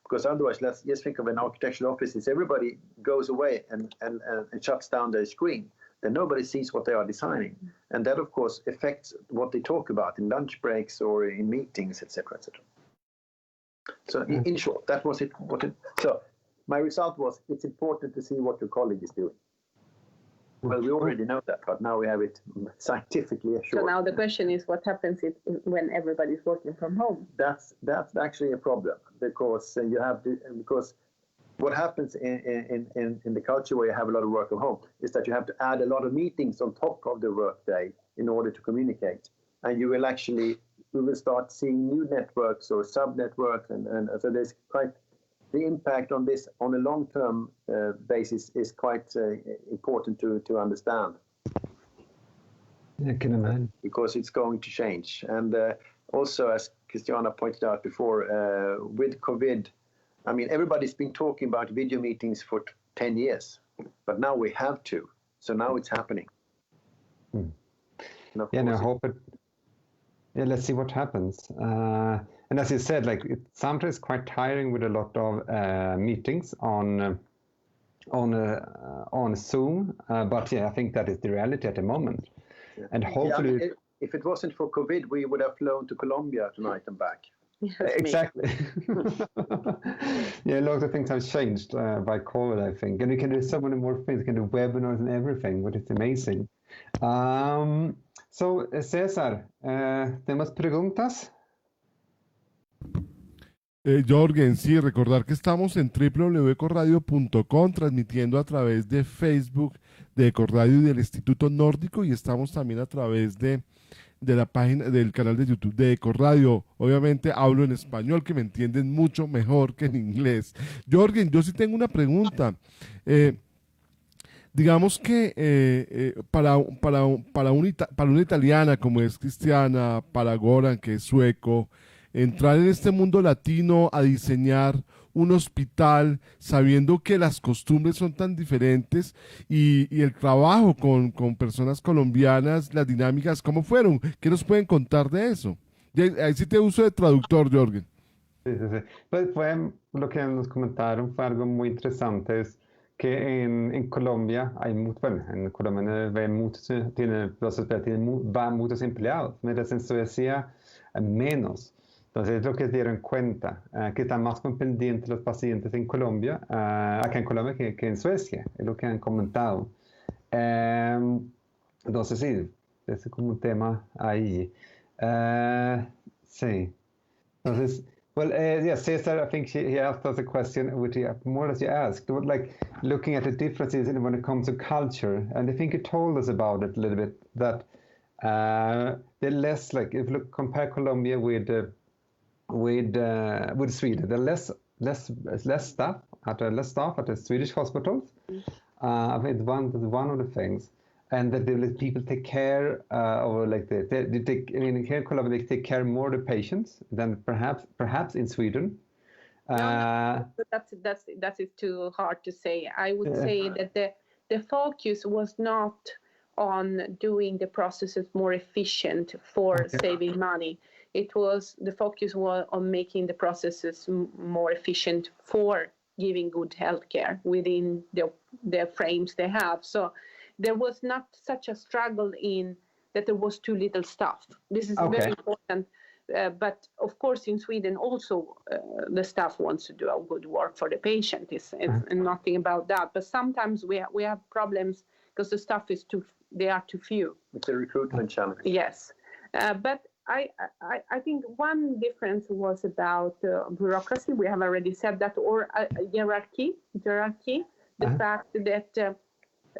Because otherwise, let's just think of an architectural office. If everybody goes away and shuts down their screen, then nobody sees what they are designing. And that, of course, affects what they talk about in lunch breaks or in meetings, etc., etc. So in short, that was it. So my result was, it's important to see what your colleague is doing. Well, we already know that, but now we have it scientifically assured. So now the question is, what happens when everybody's working from home? That's actually a problem, because because what happens in the culture where you have a lot of work from home is that you have to add a lot of meetings on top of the work day in order to communicate, and we will start seeing new networks or sub-networks, and so there's quite. The impact on this on a long-term basis is quite important to understand. I can imagine. Because it's going to change. And also, as Cristiana pointed out before, with COVID, I mean, everybody's been talking about video meetings for 10 years, but now we have to. So now it's happening. Yeah, and I hope it. Yeah, let's see what happens. And as you said, like it's sometimes quite tiring with a lot of meetings on Zoom. But yeah, I think that is the reality at the moment. Yeah. And hopefully, yeah, if it wasn't for COVID, we would have flown to Colombia tonight and back. Yes, exactly. Yeah, a lot of things have changed by COVID, I think, and we can do so many more things. We can do webinars and everything, which is amazing. So, César, ¿tenemos preguntas? Jörgen, sí, recordar que estamos en www.ekoradio.com, transmitiendo a través de Facebook de EkoRadio y del Instituto Nórdico, y estamos también a través de la página del canal de YouTube de EkoRadio. Obviamente hablo en español, que me entienden mucho mejor que en inglés. Jörgen, yo sí tengo una pregunta. Digamos que para una italiana como es Cristiana, para Göran, que es sueco, entrar en este mundo latino a diseñar un hospital sabiendo que las costumbres son tan diferentes y el trabajo con personas colombianas, las dinámicas, ¿cómo fueron? ¿Qué nos pueden contar de eso? Ahí sí te uso de traductor, Jörgen. Sí. Pues fue lo que nos comentaron, fue algo muy interesante, es que en Colombia en Colombia va muchos empleados, mientras en Suecia menos. Entonces, es lo que se dieron cuenta, que están más pendientes los pacientes en Colombia, acá en Colombia que en Suecia, es lo que han comentado. Entonces, sí, es como un tema ahí. Sí. Entonces, well, yeah, Cesar, I think he asked us a question, which more as you asked, like looking at the differences when it comes to culture, and I think you told us about it a little bit, that they're less, like, if you compare Colombia with Sweden, there are less staff at the Swedish hospitals. I think one of the things, and that the people take care of, like here in Colombia they take care more of the patients than perhaps in Sweden. No, that is too hard to say. I would say that the focus was not on doing the processes more efficient for saving money. The focus was on making the processes more efficient for giving good healthcare within the frames they have. So there was not such a struggle in that there was too little staff. This is very important. But of course, in Sweden also, the staff wants to do a good work for the patient. It's nothing about that. But sometimes we have problems because the staff they are too few. It's a recruitment challenge. Yes, but I think one difference was about bureaucracy. We have already said that, or hierarchy. The fact that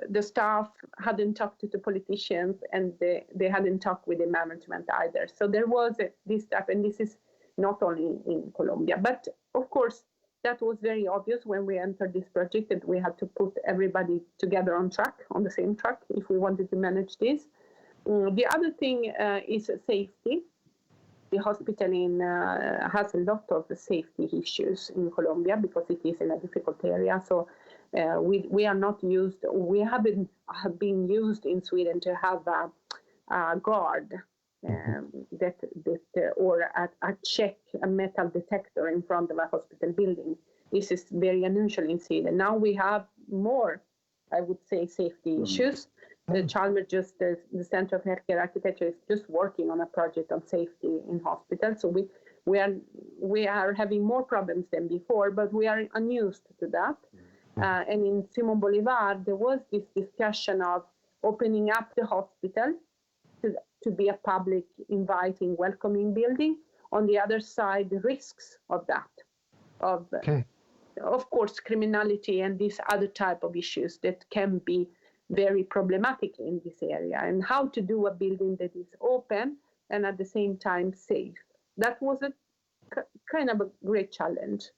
the staff hadn't talked to the politicians and they hadn't talked with the management either. So there was this stuff, and this is not only in Colombia. But of course, that was very obvious when we entered this project, that we had to put everybody together on the same track, if we wanted to manage this. The other thing is safety. The hospital has a lot of safety issues in Colombia because it is in a difficult area. So we are not used. We have been used in Sweden to have a guard or a check, a metal detector in front of a hospital building. This is very unusual in Sweden. Now we have more, I would say, safety issues. The Chalmers, the Center of Healthcare Architecture, is just working on a project on safety in hospitals. So we are having more problems than before, but we are unused to that. And in Simon Bolivar, there was this discussion of opening up the hospital to be a public, inviting, welcoming building. On the other side, the risks of that, of course, criminality and these other type of issues that can be very problematic in this area, and how to do a building that is open and at the same time safe. That was a kind of a great challenge.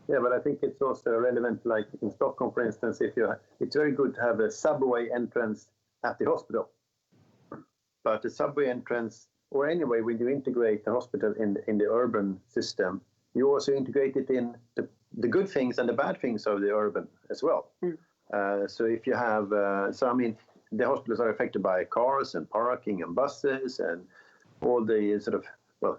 Yeah, but I think it's also relevant, like in Stockholm, for instance, it's very good to have a subway entrance at the hospital. But the subway entrance, or anyway, when you integrate the hospital in the urban system, you also integrate it in the good things and the bad things of the urban as well. So if you have, the hospitals are affected by cars and parking and buses and all the sort of,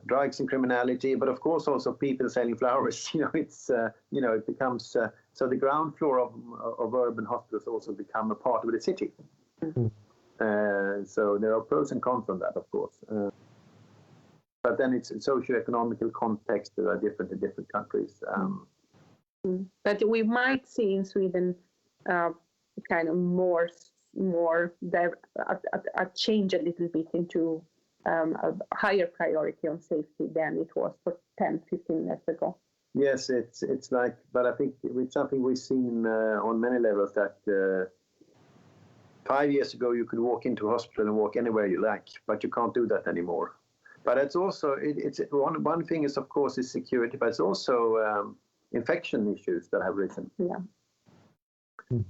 drugs and criminality, but of course also people selling flowers. It becomes, so the ground floor of urban hospitals also become a part of the city. So there are pros and cons on that, of course. But then it's socio-economical context that are different in different countries. But we might see in Sweden kind of more a change a little bit into a higher priority on safety than it was for 10, 15 years ago. Yes, it's like, but I think it's something we've seen on many levels that 5 years ago you could walk into a hospital and walk anywhere you like, but you can't do that anymore. But it's also, it's one thing is, of course, is security, but it's also infection issues that have risen. Yeah.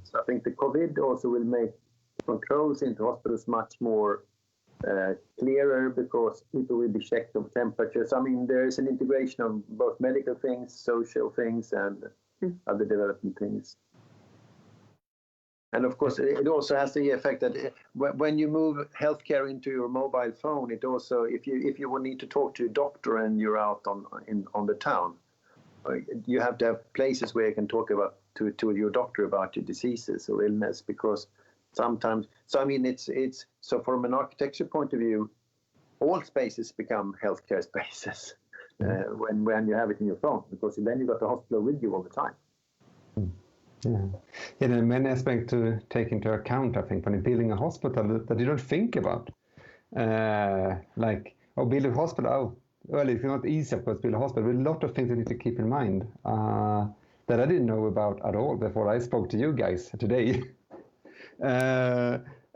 So I think the COVID also will make controls into hospitals much more clearer, because people will be checked of temperatures. I mean, there is an integration of both medical things, social things, and other development things. And of course, it also has the effect that when you move healthcare into your mobile phone, it also, if you will need to talk to a doctor and you're out on the town, you have to have places where you can talk to your doctor about your diseases or illness, because sometimes. So I mean, it's so from an architecture point of view, all spaces become healthcare spaces when you have it in your phone, because then you got the hospital with you all the time. Yeah, there are many aspects to take into account, I think, when you're building a hospital that you don't think about. Build a hospital. It's not easy, of course, to build a hospital, but a lot of things you need to keep in mind that I didn't know about at all before I spoke to you guys today.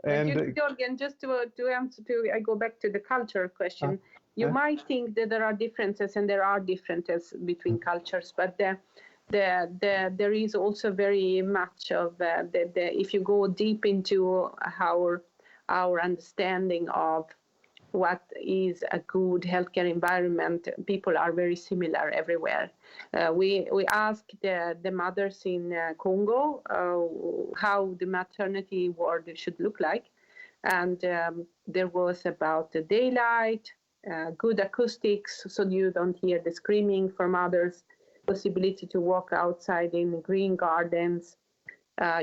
Jörgen, just to answer I go back to the culture question. You might think that there are differences, and there are differences between cultures, but there is also very much of if you go deep into our understanding of what is a good healthcare environment, people are very similar everywhere. We asked the mothers in Congo how the maternity ward should look like, and there was about the daylight, good acoustics, so you don't hear the screaming from others, possibility to walk outside in green gardens.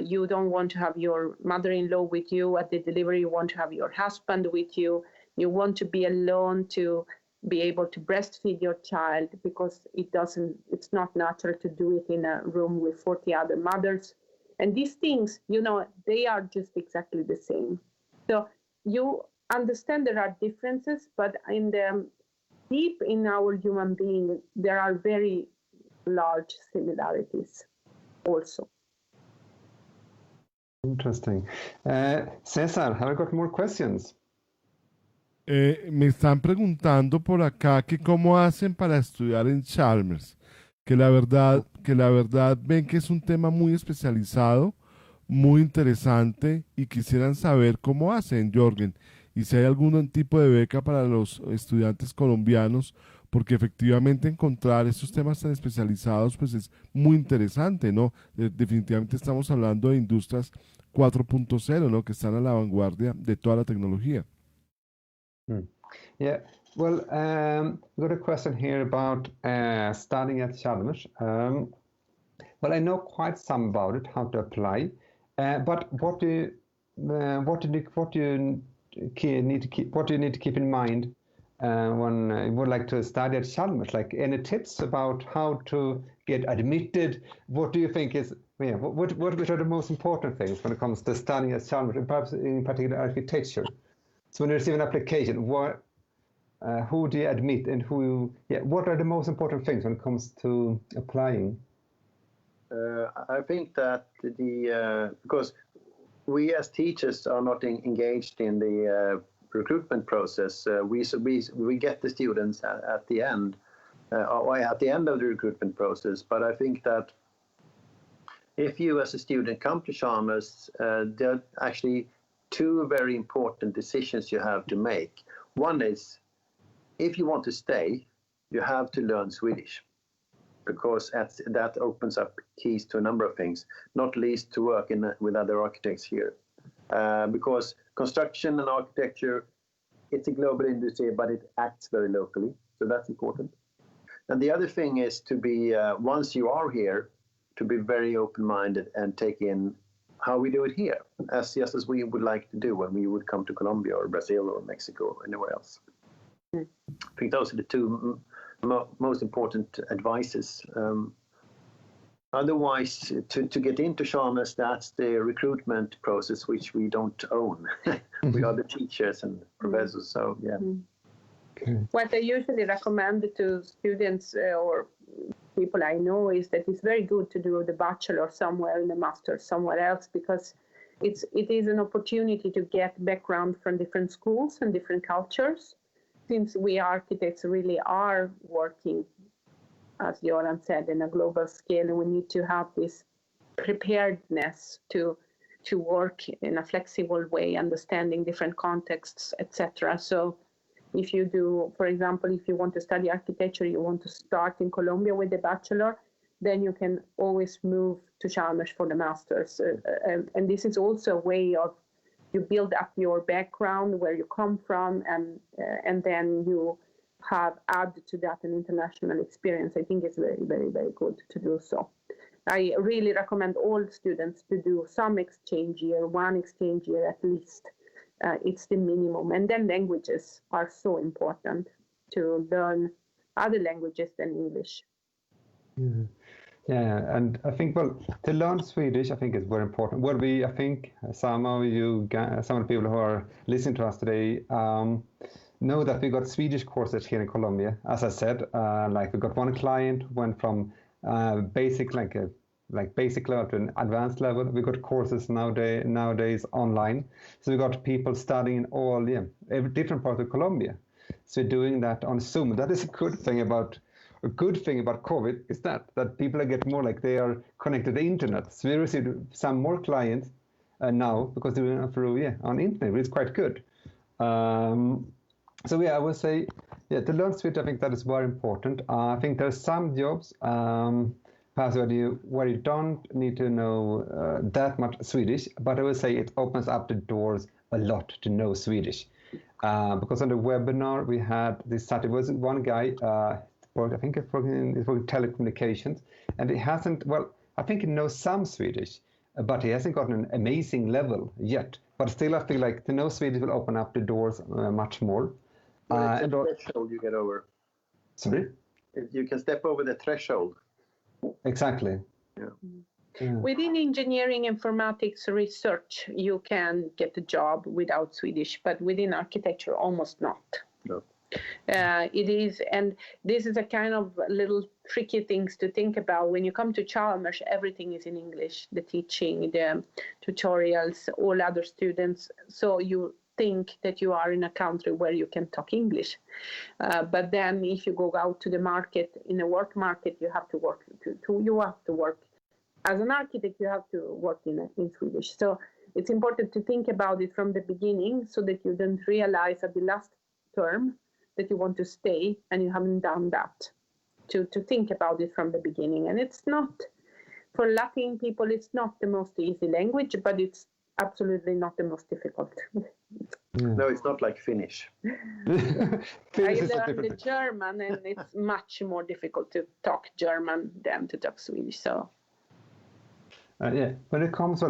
You don't want to have your mother-in-law with you at the delivery. You want to have your husband with you. You want to be alone to be able to breastfeed your child, because it's not natural to do it in a room with 40 other mothers. And these things, they are just exactly the same. So you understand there are differences, but deep in our human being, there are very large similarities also. Interesting. Cesar, have I got more questions? Me están preguntando por acá que cómo hacen para estudiar en Chalmers, que la verdad ven que es un tema muy especializado, muy interesante, y quisieran saber cómo hacen, Jörgen. y si hay algún tipo de beca para los estudiantes colombianos, porque efectivamente encontrar estos temas tan especializados pues es muy interesante, ¿no? Definitivamente estamos hablando de industrias 4.0, ¿no? Que están a la vanguardia de toda la tecnología. Yeah, well, got a question here about studying at Chalmers. Well, I know quite some about it, how to apply, but what do you need to keep in mind when you would like to study at Chalmers? Like any tips about how to get admitted? What do you think is what are the most important things when it comes to studying at Chalmers, and perhaps in particular architecture? So when you receive an application, who do you admit, and what are the most important things when it comes to applying? I think that because we as teachers are not engaged in the recruitment process, we get the students at the end, or at the end of the recruitment process. But I think that if you as a student come to Chalmers, there are actually two very important decisions you have to make. One is, if you want to stay, you have to learn Swedish, because that opens up keys to a number of things, not least to work with other architects here. Because construction and architecture, it's a global industry, but it acts very locally, so that's important. And the other thing is to be, once you are here, to be very open-minded and take in how we do it here, just as we would like to do when we would come to Colombia or Brazil or Mexico or anywhere else. I think those are the two most important advices. Otherwise, to get into Chalmers, that's the recruitment process, which we don't own. We are the teachers and professors, so yeah. Okay. What I usually recommend to students or people I know is that it's very good to do the bachelor somewhere and the master somewhere else, because it is an opportunity to get background from different schools and different cultures. Since we architects really are working, as Göran said, in a global scale, and we need to have this preparedness to work in a flexible way, understanding different contexts, etc. So if you do, for example, if you want to study architecture, you want to start in Colombia with the bachelor, then you can always move to Chalmers for the master's. And this is also a way of you build up your background, where you come from, and then you have added to that an international experience. I think it's very, very, very good to do so. I really recommend all students to do some exchange year, one exchange year at least. It's the minimum. And then languages are so important, to learn other languages than English. Yeah, and I think, well, to learn Swedish, I think is very important. Well, I think some of the people who are listening to us today know that we got Swedish courses here in Colombia. As I said, like we got one client who went from basic level to an advanced level. We got courses nowadays online. So we got people studying in all every different parts of Colombia. So doing that on Zoom. That is a good thing about COVID is that people get more like they are connected to the internet. So we received some more clients now because they're doing it through on internet. It's quite good. So I would say to learn Swedish, I think that is very important. I think there are some jobs perhaps where you don't need to know that much Swedish, but I would say it opens up the doors a lot to know Swedish. Because on the webinar we had this Saturday was one guy. I think it's working telecommunications, and he hasn't. Well, I think he knows some Swedish, but he hasn't gotten an amazing level yet. But still, I feel like to know Swedish will open up the doors much more. It's a threshold you get over. Sorry? You can step over the threshold. Exactly. Yeah. Within engineering informatics research, you can get a job without Swedish, but within architecture, almost not. No. It is, and this is a kind of little tricky things to think about. When you come to Chalmers, everything is in English, the teaching, the tutorials, all other students. So you think that you are in a country where you can talk English. But then if you go out to the market, in a work market, you have to work. You have to work as an architect. You have to work in Swedish. So it's important to think about it from the beginning so that you don't realize at the last term that you want to stay and you haven't done that. To think about it from the beginning. And it's not, for Latin people, it's not the most easy language, but it's absolutely not the most difficult. No, it's not like Finnish. I learned the German, and it's much more difficult to talk German than to talk Swedish. So, when it comes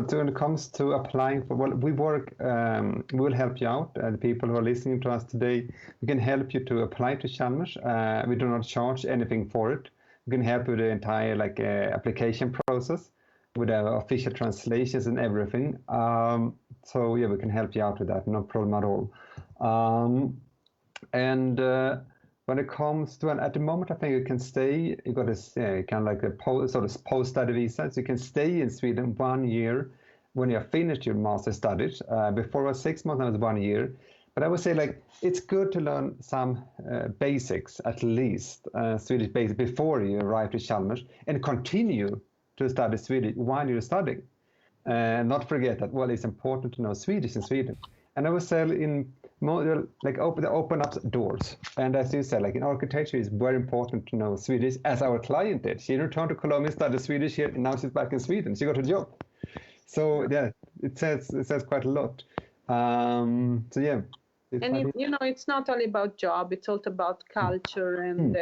to applying for, well, we will help you out. The people who are listening to us today, we can help you to apply to Chalmers. We do not charge anything for it. We can help you with the entire application process, with official translations and everything. So yeah, we can help you out with that, no problem at all. When it comes to, at the moment, I think you can stay, you got this kind of like a post-study visa, so you can stay in Sweden 1 year when you have finished your master's studies. Before it was 6 months, now it's 1 year. But I would say it's good to learn some basics, at least, Swedish basics, before you arrive to Chalmers, and continue to study Swedish while you're studying. Not forget that, well, it's important to know Swedish in Sweden. And I would say open up doors. And as you said, in architecture, it's very important to know Swedish, as our client did. She returned to Colombia, studied Swedish here, and now she's back in Sweden. She got a job. So yeah, it says quite a lot. So yeah. And it's not only about job, it's also about culture, and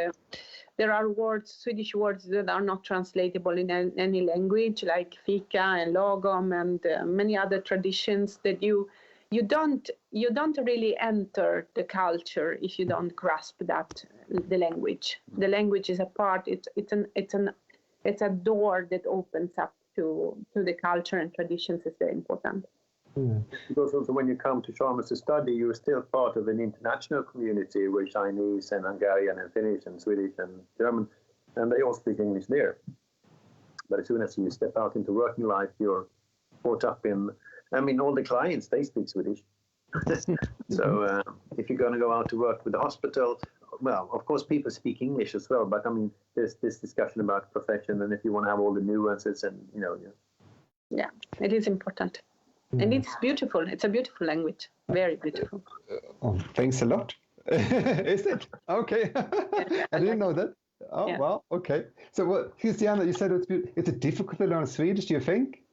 there are Swedish words that are not translatable in any language, like fika and lagom and many other traditions that you don't really enter the culture if you don't grasp the language. The language is a part. It's a door that opens up to the culture and traditions. Is very important. Because also when you come to Chalmers to study, you're still part of an international community with Chinese and Hungarian and Finnish and Swedish and German, and they all speak English there. But as soon as you step out into working life, you're caught up in, all the clients, they speak Swedish. So if you're going to go out to work with the hospital, well, of course, people speak English as well, but there's this discussion about profession, and if you want to have all the nuances and, Yeah, it is important. And it's beautiful. It's a beautiful language. Very beautiful. Oh, thanks a lot. Is it? Okay. I didn't know that. Oh, yeah. Wow. Okay. So, Cristiana, you said it's difficult to learn Swedish, do you think?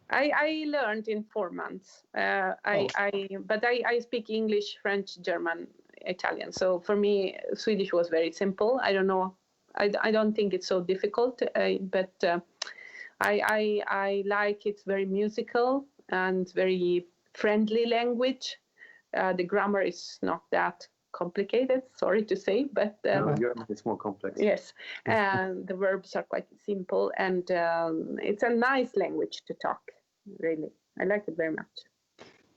I learned in 4 months. But I speak English, French, German, Italian. So for me, Swedish was very simple. I don't know. I don't think it's so difficult, but I like it's very musical and very friendly language. The grammar is not that complicated, sorry to say, but it's more complex. Yes, and the verbs are quite simple, and it's a nice language to talk. Really, I like it very much.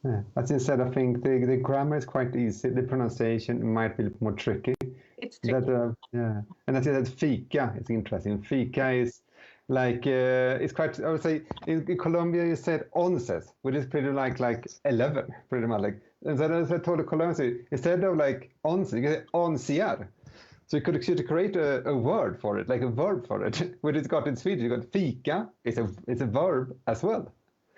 Yeah. As you said, I think the grammar is quite easy. The pronunciation might be more tricky. It's tricky. And I think that fika is interesting. Fika is it's quite, I would say, in Colombia you said onces, which is pretty like 11, pretty much. And then as I told the Colombians, instead of once, you can say onciar. So you could actually create a word for it, like a verb for it. Which it's got in Swedish, you got fika, it's a verb as well.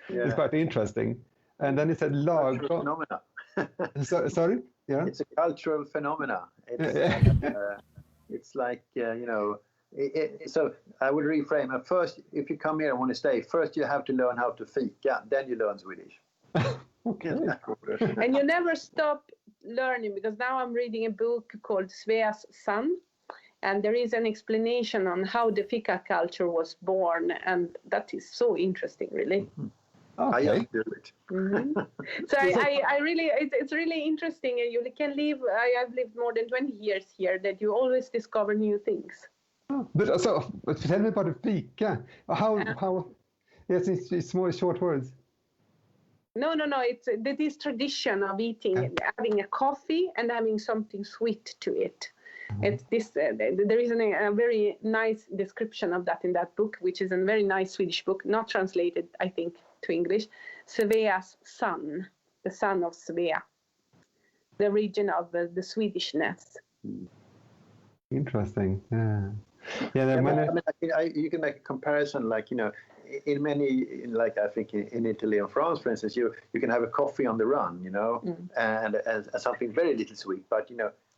Yeah. It's quite interesting. And then it said lag. Phenomena. Sorry? Yeah. It's a cultural phenomena. It's like, so I would reframe it. First, if you come here and want to stay, first you have to learn how to fika, then you learn Swedish. Okay. And you never stop learning, because now I'm reading a book called Svea's Son, and there is an explanation on how the fika culture was born, and that is so interesting, really. Mm-hmm. Okay. I do it. Mm-hmm. So I really, it's really interesting, and you can live. I've lived more than 20 years here. That you always discover new things. But tell me about the fika. How? Yes, it's more short words. No. It's this tradition of eating, having a coffee and having something sweet to it. Mm-hmm. It's this. There is a very nice description of that in that book, which is a very nice Swedish book, not translated, I think, to English. Svea's Son, the son of Svea, the region of the Swedishness. Interesting. Yeah. Yeah, you can make a comparison, in many, like I think in Italy and France, for instance, you can have a coffee on the run, and something very little sweet. But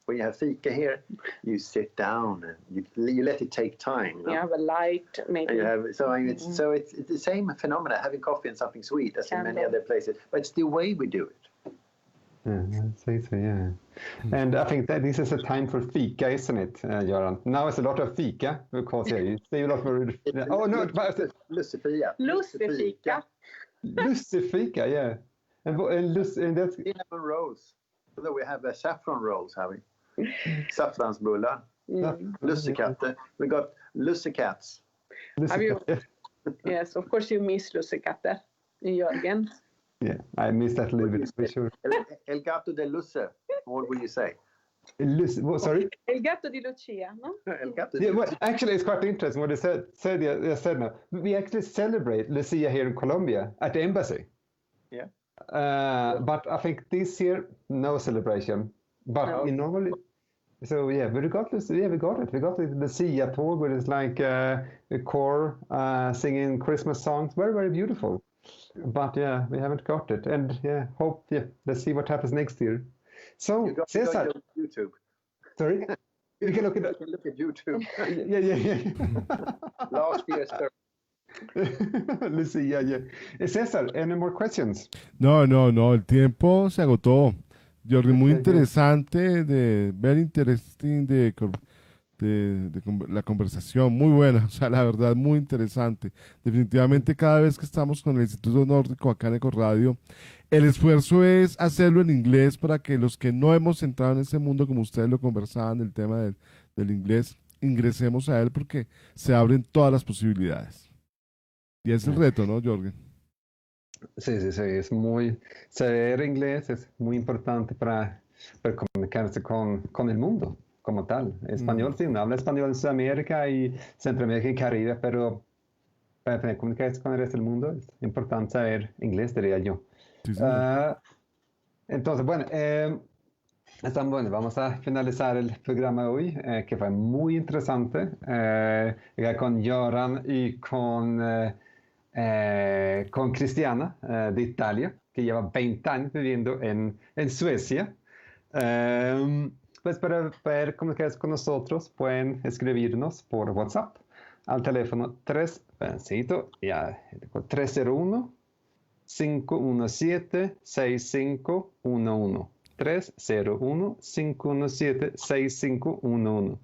when you have fika here, you sit down and you let it take time. You have a light, maybe. It's the same phenomena, having coffee and something sweet as in many other places. But it's the way we do it. Yeah, I'd say so, yeah. And I think that this is a time for fika, isn't it, Göran? Now it's a lot of fika, because you see a lot more... Lussefika. Lussefika. Lussefika, yeah. And that's... Cinnamon rolls. Although we have saffron rolls, have we? Saffransbullar. Lussekatter. We got lussecats. Have you? Yes, of course you miss lussekatter, Jörgen. Yeah, I missed that a little bit, for sure. El gato de luce, what will you say? Sorry? El gato di Lucia, no? El gato de Lucia. Actually, it's quite interesting what you said now. We actually celebrate Lucia here in Colombia at the embassy. Yeah. But I think this year, no celebration. But in normally... So yeah, but we got Lucia, we got it. We got the Lucia tour, where it's like a choir singing Christmas songs. Very, very beautiful. But yeah, we haven't got it, and let's see what happens next year. So, Cesar, YouTube. Sorry, we can look at YouTube. yeah. Last year's Let's see, yeah. Cesar, any more questions? No, el tiempo se agotó. Jordi, muy interesante, very interesting de la conversación, muy buena, o sea, la verdad, muy interesante. Definitivamente cada vez que estamos con el Instituto Nórdico acá en EkoRadio, el esfuerzo es hacerlo en inglés para que los que no hemos entrado en ese mundo, como ustedes lo conversaban, el tema del inglés, ingresemos a él porque se abren todas las posibilidades. Y es el reto, ¿no, Jorgen? Sí, es muy... Saber inglés es muy importante para comunicarse con el mundo como tal. Español, sí, uno habla español en Sudamérica y Centroamérica y Caribe, pero para tener comunicación con el resto del mundo es importante saber inglés, diría yo. Sí, sí. Entonces, bueno, vamos a finalizar el programa hoy, que fue muy interesante, con Göran y con Cristiana de Italia, que lleva 20 años viviendo en Suecia. Pues para poder comunicarse con nosotros, pueden escribirnos por WhatsApp al teléfono 301-517-6511. 301-517-6511.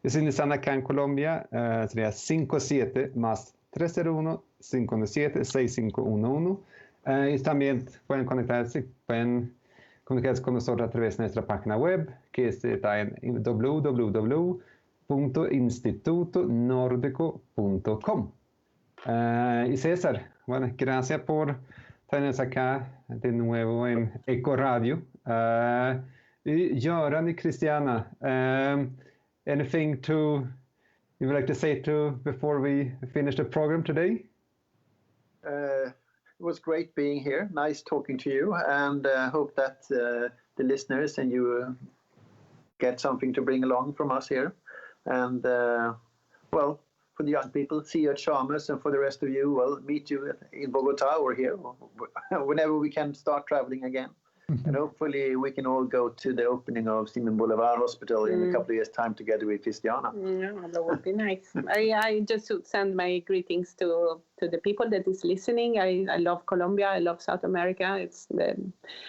Y si están acá en Colombia, sería 57 más 301-517-6511. Y también pueden comunicarse con nosotros a través de nuestra página web, que está en www.institutonordico.com. Y César, bueno, gracias por tenernos acá de nuevo en EkoRadio. Y Göran y Cristiana, anything you would like to say before we finish the program today? It was great being here. Nice talking to you, and hope that the listeners and you get something to bring along from us here. And for the young people, see you at Chalmers, and for the rest of you, meet you in Bogota or here, whenever we can start traveling again. And hopefully we can all go to the opening of Simon Bolivar Hospital in a couple of years' time together with Cristiana. Yeah, that would be nice. I just would send my greetings to the people that is listening. I love Colombia. I love South America.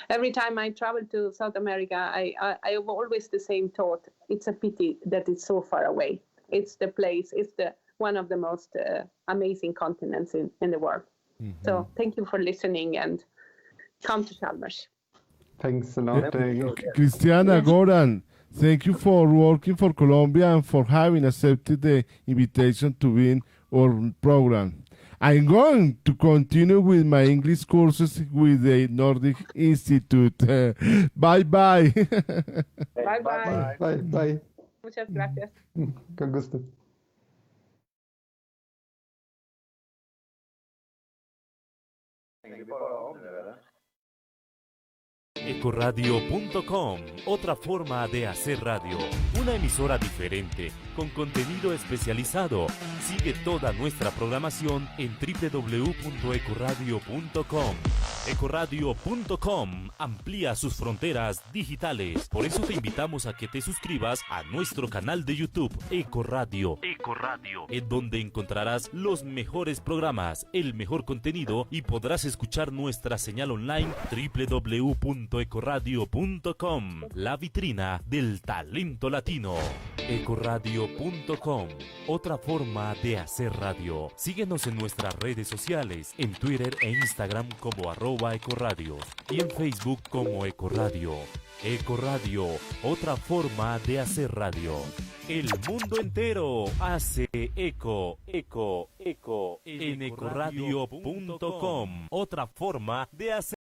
Every time I travel to South America, I have always the same thought. It's a pity that it's so far away. It's the place. It's one of the most amazing continents in the world. Mm-hmm. So thank you for listening, and come to Chalmers. Thanks a lot. Cristiana, Göran, thank you for working for Colombia and for having accepted the invitation to be in our program. I'm going to continue with my English courses with the Nordic Institute. Bye-bye. Bye-bye. Bye. Muchas gracias. Con gusto. EkoRadio.com, otra forma de hacer radio. Una emisora diferente, con contenido especializado. Sigue toda nuestra programación en www.ekoradio.com. EkoRadio.com amplía sus fronteras digitales. Por eso te invitamos a que te suscribas a nuestro canal de YouTube, EkoRadio, en donde encontrarás los mejores programas, el mejor contenido y podrás escuchar nuestra señal online www.ekoradio.com, la vitrina del talento latino. EkoRadio.com, otra forma de hacer radio. Síguenos en nuestras redes sociales, en Twitter e Instagram como @EkoRadio y en Facebook como EkoRadio. EkoRadio, otra forma de hacer radio. El mundo entero hace eco en EkoRadio.com, otra forma de hacer